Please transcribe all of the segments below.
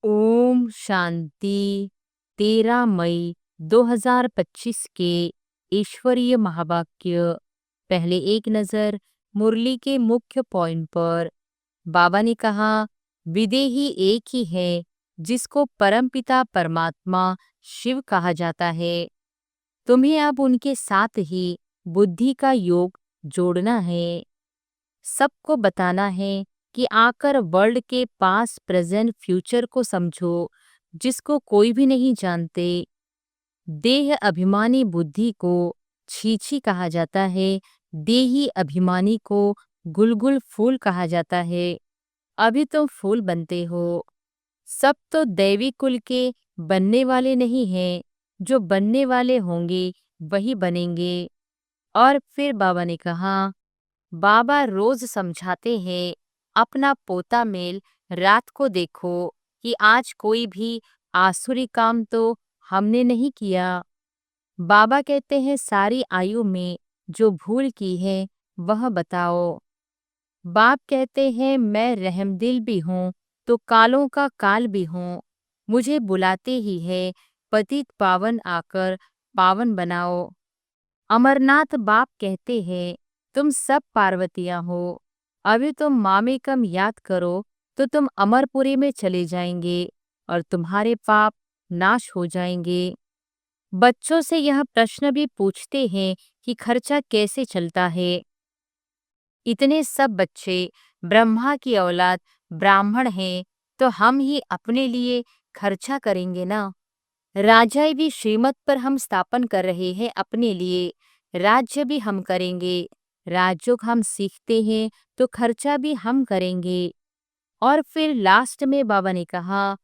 ओम शांति। 13 मई 2025 के ईश्वरीय महावाक्य। पहले एक नजर मुरली के मुख्य पॉइंट पर। बाबा ने कहा, विदेही एक ही है जिसको परमपिता परमात्मा शिव कहा जाता है। तुम्हें अब उनके साथ ही बुद्धि का योग जोड़ना है। सबको बताना है कि आकर वर्ल्ड के पास प्रेजेंट फ्यूचर को समझो, जिसको कोई भी नहीं जानते। देह अभिमानी बुद्धि को छीछी कहा जाता है, देही अभिमानी को गुलगुल फूल कहा जाता है। अभी तुम फूल बनते हो। सब तो दैवी कुल के बनने वाले नहीं हैं, जो बनने वाले होंगे वही बनेंगे। और फिर बाबा ने कहा, बाबा रोज समझाते हैं, अपना पोता मेल रात को देखो कि आज कोई भी आसुरी काम तो हमने नहीं किया। बाबा कहते हैं, सारी आयु में जो भूल की है वह बताओ। बाप कहते हैं, मैं रहमदिल भी हूँ तो कालों का काल भी हूँ। मुझे बुलाते ही है, पतित पावन आकर पावन बनाओ। अमरनाथ बाप कहते हैं, तुम सब पार्वतियां हो। अभी तुम मामेकम याद करो तो तुम अमरपुरी में चले जाएंगे और तुम्हारे पाप नाश हो जाएंगे। बच्चों से यह प्रश्न भी पूछते हैं कि खर्चा कैसे चलता है। इतने सब बच्चे ब्रह्मा की औलाद ब्राह्मण हैं, तो हम ही अपने लिए खर्चा करेंगे ना। राजाई भी श्रीमत पर हम स्थापन कर रहे हैं अपने लिए। राज्य भी हम करेंगे। राजयोग हम सीखते हैं तो खर्चा भी हम करेंगे। और फिर लास्ट में बाबा ने कहा,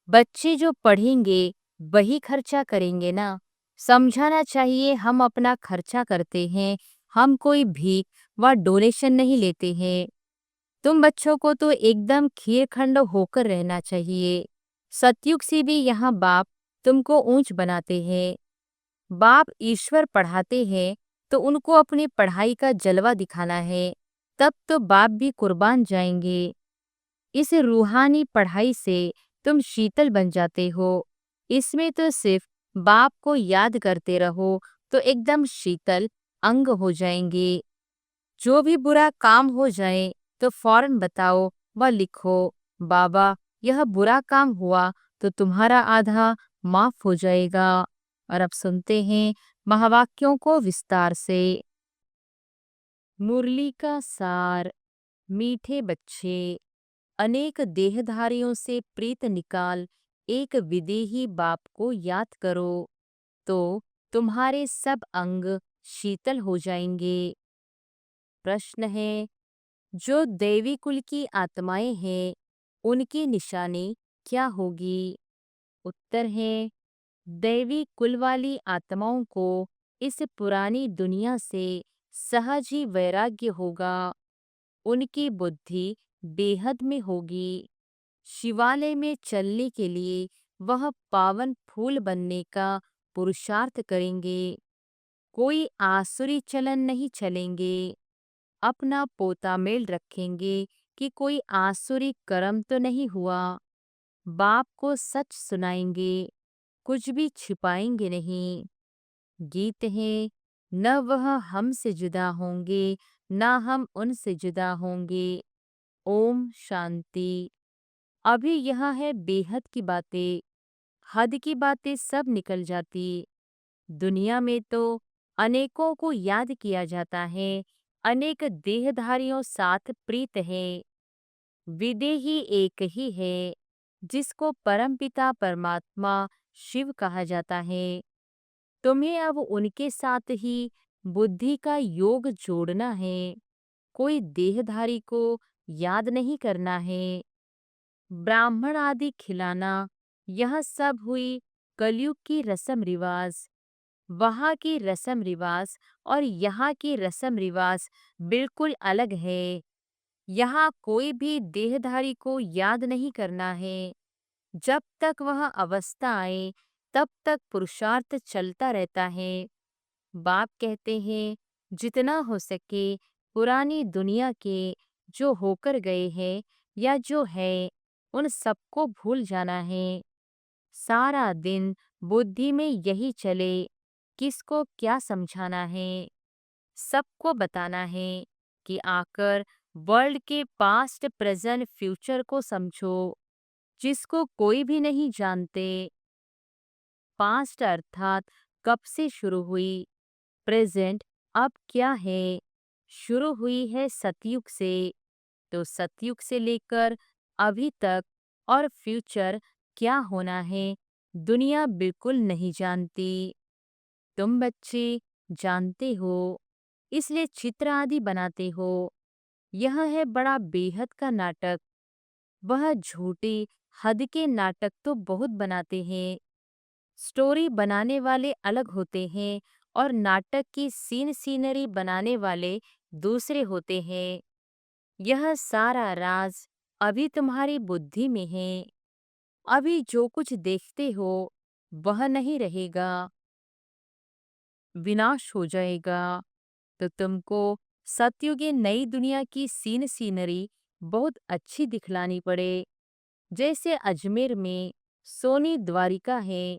बच्चे जो पढ़ेंगे वही खर्चा करेंगे ना। समझाना चाहिए, हम अपना खर्चा करते हैं, हम कोई भीख व डोनेशन नहीं लेते हैं। तुम बच्चों को तो एकदम खीरखंड होकर रहना चाहिए। सतयुग से भी यहाँ बाप तुमको ऊंच बनाते हैं। बाप ईश्वर पढ़ाते हैं तो उनको अपनी पढ़ाई का जलवा दिखाना है, तब तो बाप भी कुर्बान जाएंगे। इस रूहानी पढ़ाई से तुम शीतल बन जाते हो। इसमें तो सिर्फ बाप को याद करते रहो तो एकदम शीतल अंग हो जाएंगे। जो भी बुरा काम हो जाए तो फौरन बताओ व लिखो, बाबा यह बुरा काम हुआ तो तुम्हारा आधा माफ हो जाएगा। और अब सुनते हैं महावाक्यों को विस्तार से। मुरली का सार। मीठे बच्चे, अनेक देहधारियों से प्रीत निकाल एक विदेही बाप को याद करो तो तुम्हारे सब अंग शीतल हो जाएंगे। प्रश्न है, जो दैवी कुल की आत्माएं हैं उनकी निशानी क्या होगी? उत्तर है, दैवी कुल वाली आत्माओं को इस पुरानी दुनिया से सहज ही वैराग्य होगा। उनकी बुद्धि बेहद में होगी। शिवालय में चलने के लिए वह पावन फूल बनने का पुरुषार्थ करेंगे। कोई आसुरी चलन नहीं चलेंगे। अपना पोता मेल रखेंगे कि कोई आसुरी कर्म तो नहीं हुआ। बाप को सच सुनाएंगे, कुछ भी छिपाएंगे नहीं। गीत है, न वह हमसे जुदा होंगे न हम उनसे जुदा होंगे। ओम शांति। अभी यह है बेहद की बातें। हद की बातें सब निकल जाती। दुनिया में तो अनेकों को याद किया जाता है, अनेक देहधारियों साथ प्रीत है। विदेही एक ही है जिसको परमपिता परमात्मा शिव कहा जाता है। तुम्हें अब उनके साथ ही बुद्धि का योग जोड़ना है। कोई देहधारी को याद नहीं करना है। ब्राह्मण आदि खिलाना, यह सब हुई कलयुग की रस्म रिवाज। वहाँ की रस्म रिवाज और यहाँ की रस्म रिवाज बिल्कुल अलग है। यहाँ कोई भी देहधारी को याद नहीं करना है। जब तक वह अवस्था आए तब तक पुरुषार्थ चलता रहता है। बाप कहते हैं, जितना हो सके पुरानी दुनिया के जो होकर गए हैं या जो है उन सबको भूल जाना है। सारा दिन बुद्धि में यही चले, किसको क्या समझाना है। सबको बताना है कि आकर वर्ल्ड के पास्ट प्रेजेंट फ्यूचर को समझो, जिसको कोई भी नहीं जानते। पास्ट अर्थात कब से शुरू हुई, प्रेजेंट अब क्या है। शुरू हुई है सतयुग से, तो सतयुग से लेकर अभी तक और फ्यूचर क्या होना है, दुनिया बिल्कुल नहीं जानती। तुम बच्चे जानते हो, इसलिए चित्र आदि बनाते हो। यह है बड़ा बेहद का नाटक। वह झूठे हद के नाटक तो बहुत बनाते हैं। स्टोरी बनाने वाले अलग होते हैं और नाटक की सीनरी बनाने वाले दूसरे होते हैं। यह सारा राज अभी तुम्हारी बुद्धि में है। अभी जो कुछ देखते हो वह नहीं रहेगा, विनाश हो जाएगा। तो तुमको सत्युगे नई दुनिया की सीनरी बहुत अच्छी दिखलानी पड़े। जैसे अजमेर में सोनी द्वारिका है,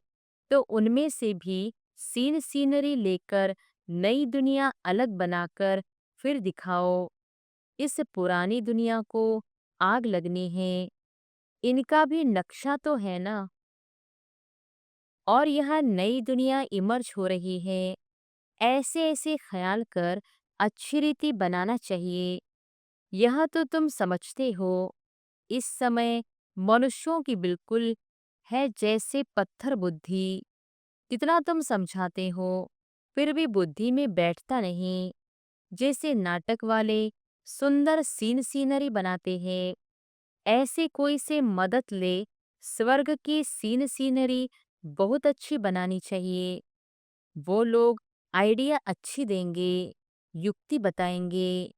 तो उनमें से भी सीनरी लेकर नई दुनिया अलग बनाकर फिर दिखाओ। इस पुरानी दुनिया को आग लगनी है, इनका भी नक्शा तो है ना। और यह नई दुनिया इमर्ज हो रही है, ऐसे ऐसे ख्याल कर अच्छी रीति बनाना चाहिए। यह तो तुम समझते हो। इस समय मनुष्यों की बिल्कुल है जैसे पत्थर बुद्धि। कितना तुम समझाते हो, फिर भी बुद्धि में बैठता नहीं। जैसे नाटक वाले सुंदर सीनरी बनाते हैं, ऐसे कोई से मदद ले। स्वर्ग की सीनरी बहुत अच्छी बनानी चाहिए। वो लोग आइडिया अच्छी देंगे, युक्ति बताएंगे।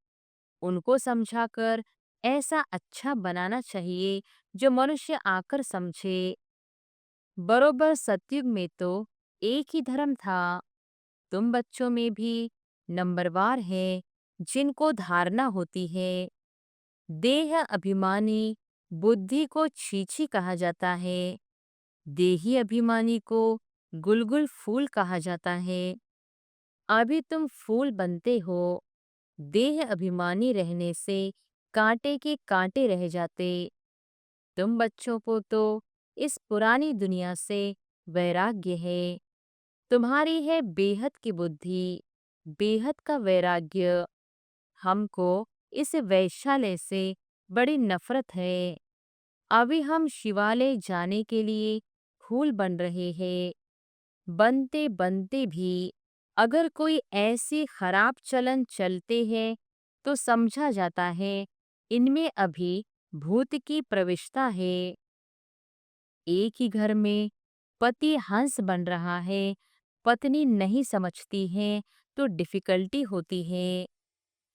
उनको समझाकर ऐसा अच्छा बनाना चाहिए जो मनुष्य आकर समझे। बरोबर सतयुग में तो एक ही धर्म था। तुम बच्चों में भी नंबरवार है जिनको धारणा होती है। देह अभिमानी बुद्धि को छीछी कहा जाता है। देही अभिमानी को गुलगुल फूल कहा जाता है। अभी तुम फूल बनते हो। देह अभिमानी रहने से कांटे के कांटे रह जाते। तुम बच्चों को तो इस पुरानी दुनिया से वैराग्य है। तुम्हारी है बेहद की बुद्धि, बेहद का वैराग्य। हमको इस वैश्यालय से बड़ी नफरत है। अभी हम शिवालय जाने के लिए फूल बन रहे हैं। बनते बनते भी अगर कोई ऐसी खराब चलन चलते हैं, तो समझा जाता है इनमें अभी भूत की प्रविष्टा है। एक ही घर में पति हंस बन रहा है, पत्नी नहीं समझती है, तो डिफिकल्टी होती है।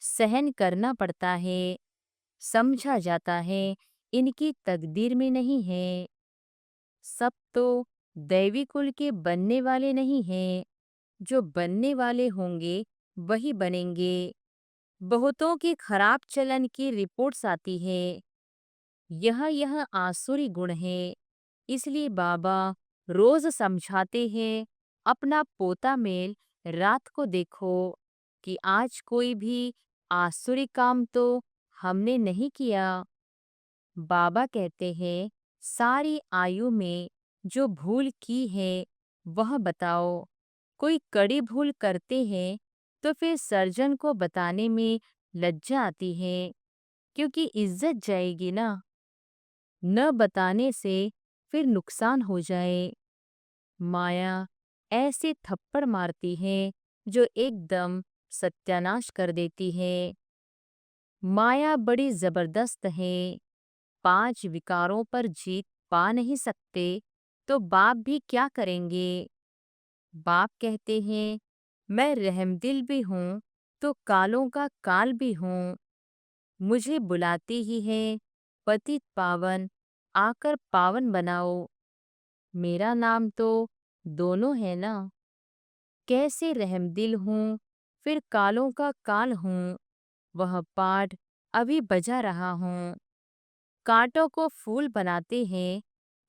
सहन करना पड़ता है। समझा जाता है इनकी तकदीर में नहीं है। सब तो दैवी कुल के बनने वाले नहीं हैं। जो बनने वाले होंगे वही बनेंगे। बहुतों की खराब चलन की रिपोर्ट्स आती है। यह आसुरी गुण है। इसलिए बाबा रोज समझाते हैं, अपना पोता मेल रात को देखो कि आज कोई भी आसुरी काम तो हमने नहीं किया। बाबा कहते हैं सारी आयु में जो भूल की है वह बताओ। कोई कड़ी भूल करते हैं तो फिर सर्जन को बताने में लज्जा आती है, क्योंकि इज्जत जाएगी ना। न बताने से फिर नुकसान हो जाए। माया ऐसे थप्पड़ मारती है जो एकदम सत्यानाश कर देती है। माया बड़ी जबरदस्त है। 5 विकारों पर जीत पा नहीं सकते, तो बाप भी क्या करेंगे। बाप कहते हैं मैं रहमदिल भी हूँ, तो कालों का काल भी हूँ। मुझे बुलाती ही है पतित पावन, आकर पावन बनाओ। मेरा नाम तो दोनों है ना। कैसे रहमदिल हूँ, फिर कालों का काल हूँ। वह पाठ अभी बजा रहा हूँ। कांटों को फूल बनाते हैं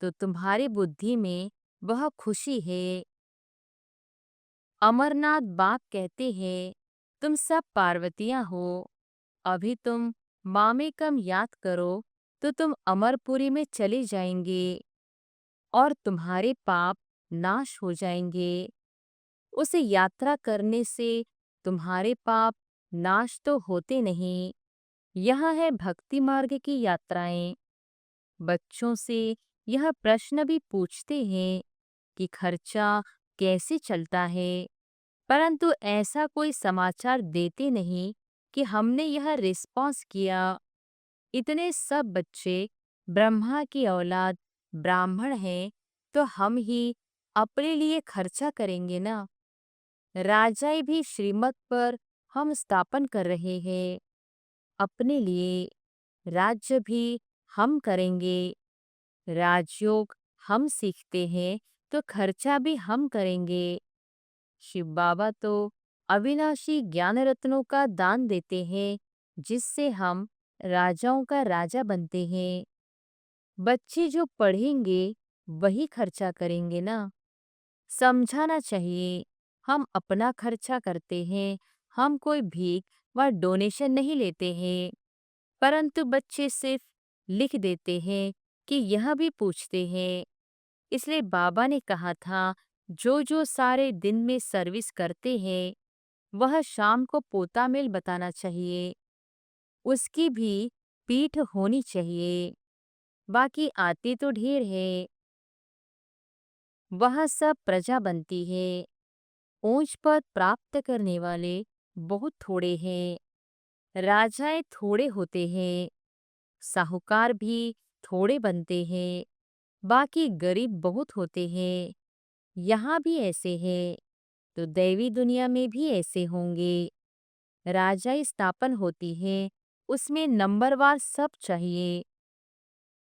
तो तुम्हारी बुद्धि में वह खुशी है। अमरनाथ बाप कहते हैं, तुम सब पार्वतियां हो। अभी तुम मामेकम याद करो तो तुम अमरपुरी में चले जाएंगे और तुम्हारे पाप नाश हो जाएंगे। उसे यात्रा करने से तुम्हारे पाप नाश तो होते नहीं। यह है भक्ति मार्ग की यात्राएं। बच्चों से यह प्रश्न भी पूछते हैं कि खर्चा कैसे चलता है, परंतु ऐसा कोई समाचार देते नहीं कि हमने यह रिस्पॉन्स किया। इतने सब बच्चे ब्रह्मा की औलाद ब्राह्मण हैं, तो हम ही अपने लिए खर्चा करेंगे ना। राजाई भी श्रीमत पर हम स्थापन कर रहे हैं। अपने लिए राज्य भी हम करेंगे। राजयोग हम सीखते हैं तो खर्चा भी हम करेंगे। शिव बाबा तो अविनाशी ज्ञान रत्नों का दान देते हैं, जिससे हम राजाओं का राजा बनते हैं। बच्चे जो पढ़ेंगे वही खर्चा करेंगे ना। समझाना चाहिए, हम अपना खर्चा करते हैं, हम कोई भीख व डोनेशन नहीं लेते हैं। परंतु बच्चे सिर्फ लिख देते हैं कि यह भी पूछते हैं। इसलिए बाबा ने कहा था, जो जो सारे दिन में सर्विस करते हैं वह शाम को पोता मेल बताना चाहिए। उसकी भी पीठ होनी चाहिए। बाकी आते तो ढेर है, वह सब प्रजा बनती है। ऊंच पद प्राप्त करने वाले बहुत थोड़े हैं। राजाएं थोड़े होते हैं, साहूकार भी थोड़े बनते हैं। बाकी गरीब बहुत होते हैं। यहाँ भी ऐसे हैं तो दैवी दुनिया में भी ऐसे होंगे। राजाई स्थापन होती है, उसमें नंबरवार सब चाहिए।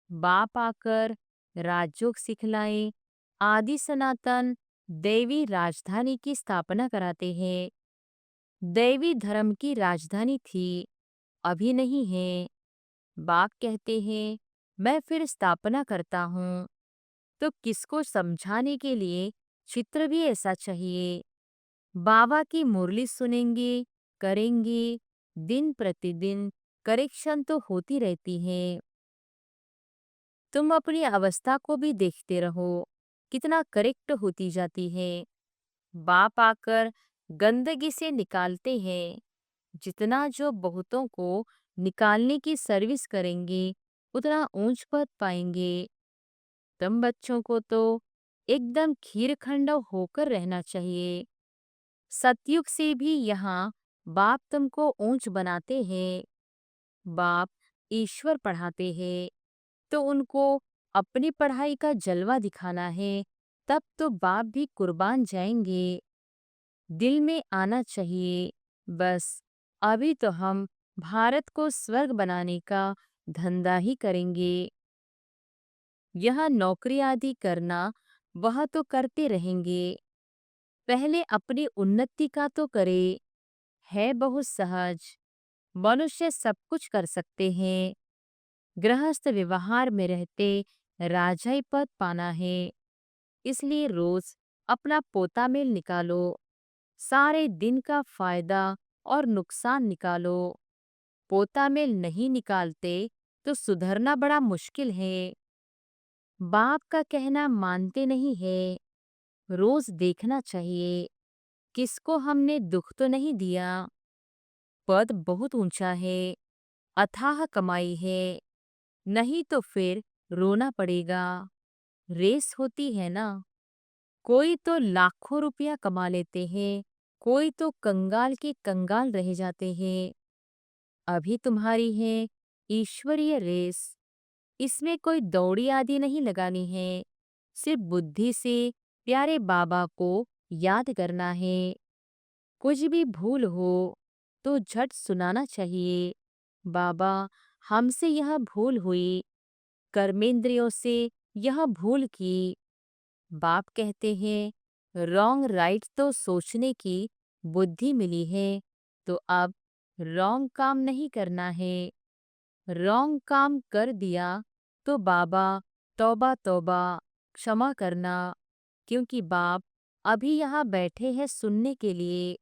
बाप आकर राजयोग सिखलाएं, आदि सनातन दैवी राजधानी की स्थापना कराते हैं। दैवी धर्म की राजधानी थी, अभी नहीं है। बाप कहते हैं, मैं फिर स्थापना करता हूँ। तो किसको समझाने के लिए चित्र भी ऐसा चाहिए। बाबा की मुरली सुनेंगे, करेंगे, दिन प्रतिदिन करेक्शन तो होती रहती है। तुम अपनी अवस्था को भी देखते रहो, कितना करेक्ट होती जाती है। बाप आकर गंदगी से निकालते हैं। जितना जो बहुतों को निकालने की सर्विस करेंगे, उतना ऊंच पद पाएंगे। तुम बच्चों को तो एकदम खीरखंड होकर रहना चाहिए। सतयुग से भी यहाँ बाप तुमको ऊंच बनाते हैं। बाप ईश्वर पढ़ाते हैं, तो उनको अपनी पढ़ाई का जलवा दिखाना है, तब तो बाप भी कुर्बान जाएंगे। दिल में आना चाहिए, बस अभी तो हम भारत को स्वर्ग बनाने का धंधा ही करेंगे। यह नौकरी आदि करना वह तो करते रहेंगे। पहले अपनी उन्नति का तो करे। है बहुत सहज, मनुष्य सब कुछ कर सकते हैं। गृहस्थ व्यवहार में रहते राजाई पद पाना है, इसलिए रोज अपना पोता मेल निकालो। सारे दिन का फायदा और नुकसान निकालो। पोता मेल नहीं निकालते तो सुधरना बड़ा मुश्किल है। बाप का कहना मानते नहीं है। रोज देखना चाहिए, किसको हमने दुख तो नहीं दिया। पद बहुत ऊंचा है, अथाह कमाई है, नहीं तो फिर रोना पड़ेगा। रेस होती है ना, कोई तो लाखों रुपया कमा लेते हैं, कोई तो कंगाल के कंगाल रह जाते हैं। अभी तुम्हारी है ईश्वरीय रेस, इसमें कोई दौड़ी आदि नहीं लगानी है। सिर्फ बुद्धि से प्यारे बाबा को याद करना है। कुछ भी भूल हो तो झट सुनाना चाहिए, बाबा हमसे यह भूल हुई, कर्मेंद्रियों से यह भूल की। बाप कहते हैं, रॉन्ग राइट तो सोचने की बुद्धि मिली है, तो अब रॉन्ग काम नहीं करना है। रॉन्ग काम कर दिया तो बाबा तौबा तौबा क्षमा करना, क्योंकि बाप अभी यहाँ बैठे हैं सुनने के लिए।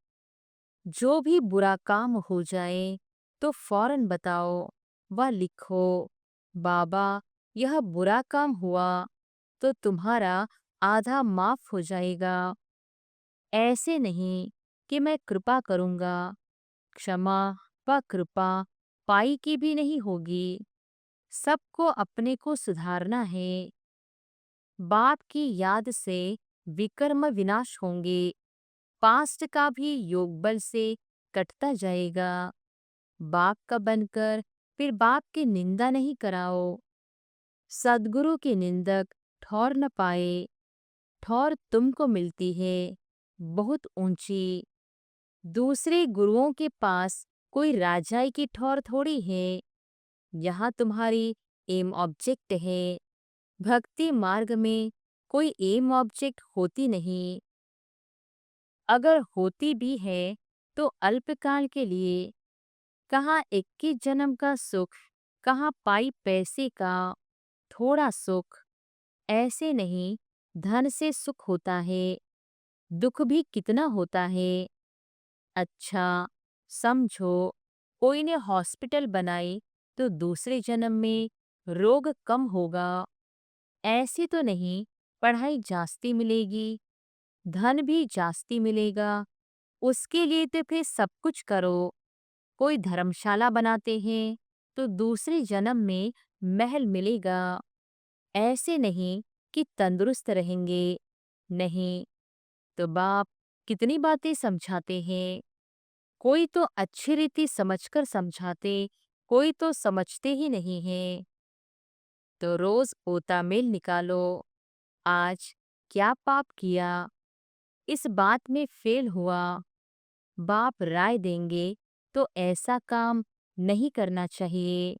जो भी बुरा काम हो जाए तो फौरन बताओ व लिखो, बाबा यह बुरा काम हुआ तो तुम्हारा आधा माफ हो जाएगा। ऐसे नहीं कि मैं कृपा करूँगा, क्षमा व कृपा पाई की भी नहीं होगी। सबको अपने को सुधारना है। बाप की याद से विकर्म विनाश होंगे। पास्ट का भी योग बल से कटता जाएगा। बाप का बनकर फिर बाप की निंदा नहीं कराओ। सद्गुरु की निंदक ठौर न पाए। ठौर तुमको मिलती है बहुत ऊंची। दूसरे गुरुओं के पास कोई राजाई की ठौर थोड़ी है। यहाँ तुम्हारी एम ऑब्जेक्ट है। भक्ति मार्ग में कोई एम ऑब्जेक्ट होती नहीं। अगर होती भी है तो अल्पकाल के लिए। कहाँ 21 जन्म का सुख, कहाँ पाई पैसे का थोड़ा सुख। ऐसे नहीं, धन से सुख होता है, दुख भी कितना होता है। अच्छा समझो, कोई ने हॉस्पिटल बनाई तो दूसरे जन्म में रोग कम होगा। ऐसी तो नहीं, पढ़ाई जास्ती मिलेगी, धन भी जास्ती मिलेगा। उसके लिए तो फिर सब कुछ करो। कोई धर्मशाला बनाते हैं तो दूसरे जन्म में महल मिलेगा। ऐसे नहीं कि तंदुरुस्त रहेंगे। नहीं तो बाप कितनी बातें समझाते हैं। कोई तो अच्छी रीति समझकर समझाते, कोई तो समझते ही नहीं है। तो रोज ओता मेल निकालो। आज क्या पाप किया, इस बात में फेल हुआ। बाप राय देंगे तो ऐसा काम नहीं करना चाहिए।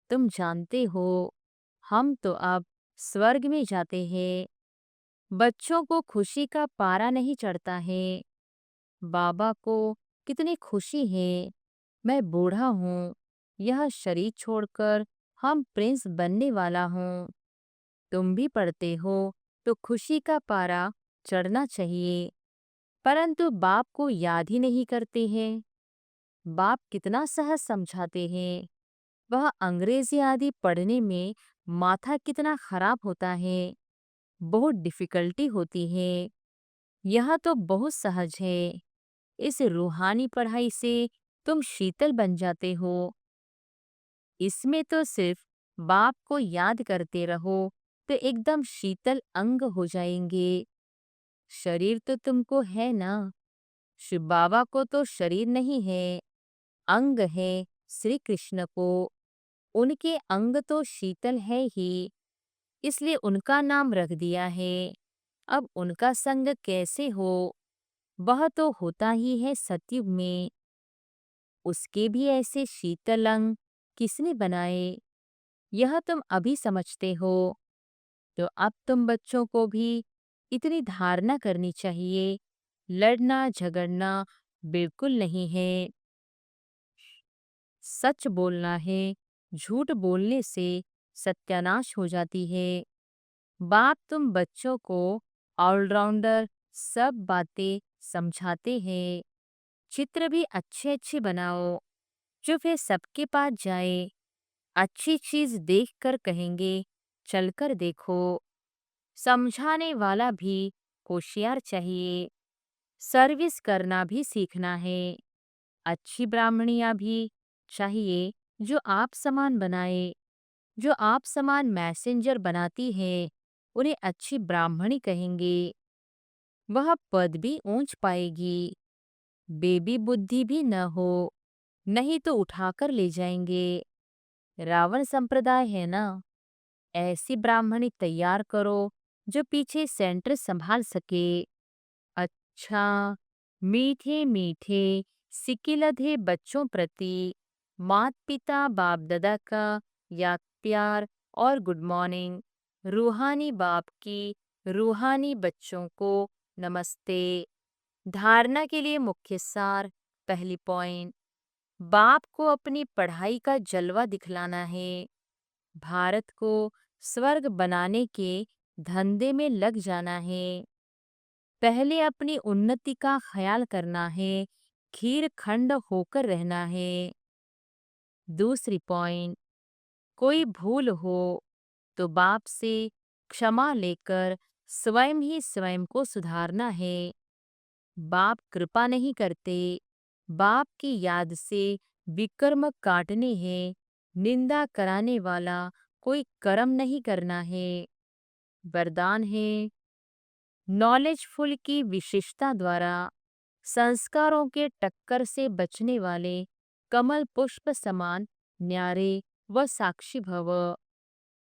तुम जानते हो, हम तो अब स्वर्ग में जाते हैं। बच्चों को खुशी का पारा नहीं चढ़ता है। बाबा को कितनी खुशी है, मैं बूढ़ा हूँ, यह शरीर छोड़कर हम प्रिंस बनने वाला हूँ। तुम भी पढ़ते हो तो खुशी का पारा चढ़ना चाहिए, परंतु बाप को याद ही नहीं करते हैं। बाप कितना सहज समझाते हैं। वह अंग्रेजी आदि पढ़ने में माथा कितना खराब होता है, बहुत डिफिकल्टी होती है। यह तो बहुत सहज है। इस रूहानी पढ़ाई से तुम शीतल बन जाते हो। इसमें तो सिर्फ बाप को याद करते रहो तो एकदम शीतल अंग हो जाएंगे। शरीर तो तुमको है ना, शिव बाबा को तो शरीर नहीं है, अंग है श्री कृष्ण को। उनके अंग तो शीतल है ही, इसलिए उनका नाम रख दिया है। अब उनका संग कैसे हो, वह तो होता ही है सतयुग में। उसके भी ऐसे शीतल अंग किसने बनाए, यह तुम अभी समझते हो। तो अब तुम बच्चों को भी इतनी धारणा करनी चाहिए, लड़ना झगड़ना बिल्कुल नहीं है। सच बोलना है, झूठ बोलने से सत्यानाश हो जाती है। बाप तुम बच्चों को ऑलराउंडर सब बातें समझाते हैं। चित्र भी अच्छे अच्छे बनाओ जो फिर सबके पास जाए। अच्छी चीज देखकर कहेंगे चलकर देखो। समझाने वाला भी होशियार चाहिए। सर्विस करना भी सीखना है। अच्छी ब्राह्मणियां भी चाहिए जो आप समान बनाए। जो आप समान मैसेंजर बनाती है उन्हें अच्छी ब्राह्मणी कहेंगे। वह पद भी ऊंच पाएगी। बेबी बुद्धि भी न हो, नहीं तो उठाकर ले जाएंगे। रावण संप्रदाय है ना, ऐसी ब्राह्मणी तैयार करो जो पीछे सेंटर संभाल सके। अच्छा, मीठे मीठे सिकिलधे बच्चों प्रति मात पिता बाप दादा का याद प्यार और गुड मॉर्निंग। रूहानी बाप की रूहानी बच्चों को नमस्ते। धारणा के लिए मुख्य सार, पहली पॉइंट, बाप को अपनी पढ़ाई का जलवा दिखलाना है। भारत को स्वर्ग बनाने के धंधे में लग जाना है। पहले अपनी उन्नति का ख्याल करना है, खीर खंड होकर रहना है। दूसरी पॉइंट, कोई भूल हो तो बाप से क्षमा लेकर स्वयं ही स्वयं को सुधारना है। बाप कृपा नहीं करते, बाप की याद से विकर्म काटने हैं। निंदा कराने वाला कोई कर्म नहीं करना है। वरदान है, नॉलेजफुल की विशेषता द्वारा संस्कारों के टक्कर से बचने वाले कमल पुष्प समान न्यारे व साक्षी भव।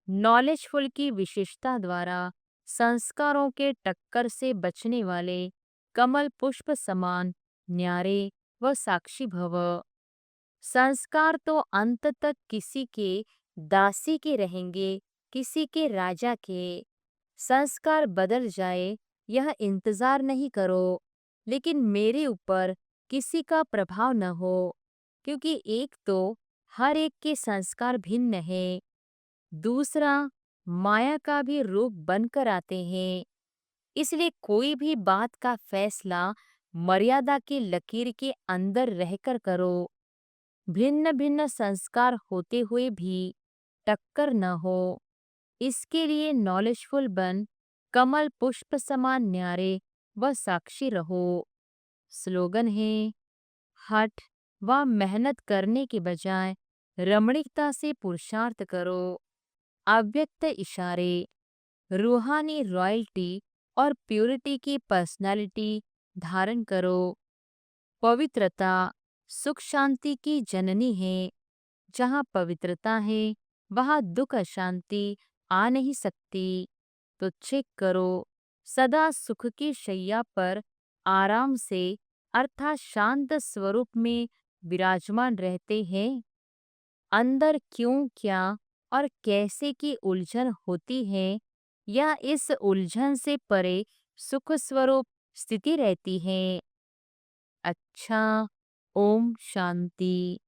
नॉलेजफुल की विशेषता द्वारा संस्कारों के टक्कर से बचने वाले कमल पुष्प समान न्यारे व साक्षी भव। संस्कार तो अंत तक किसी के दासी के रहेंगे, किसी के राजा के। संस्कार बदल जाए यह इंतजार नहीं करो, लेकिन मेरे ऊपर किसी का प्रभाव न हो, क्योंकि एक तो हर एक के संस्कार भिन्न है, दूसरा माया का भी रूप बनकर आते हैं। इसलिए कोई भी बात का फैसला मर्यादा की लकीर के अंदर रहकर करो। भिन्न भिन्न संस्कार होते हुए भी टक्कर न हो, इसके लिए नॉलेजफुल बन कमल पुष्प समान न्यारे व साक्षी रहो। स्लोगन है, हठ व मेहनत करने के बजाय रमणीकता से पुरुषार्थ करो। अव्यक्त इशारे, रूहानी रॉयल्टी और प्यूरिटी की पर्सनालिटी धारण करो। पवित्रता सुख शांति की जननी है। जहाँ पवित्रता है वहाँ दुख अशांति आ नहीं सकती। तो चेक करो, सदा सुख की शैया पर आराम से अर्थात शांत स्वरूप में विराजमान रहते हैं। अंदर क्यों क्या और कैसे की उलझन होती है, या इस उलझन से परे सुख स्वरूप स्थिति रहती है। अच्छा, ओम शांति।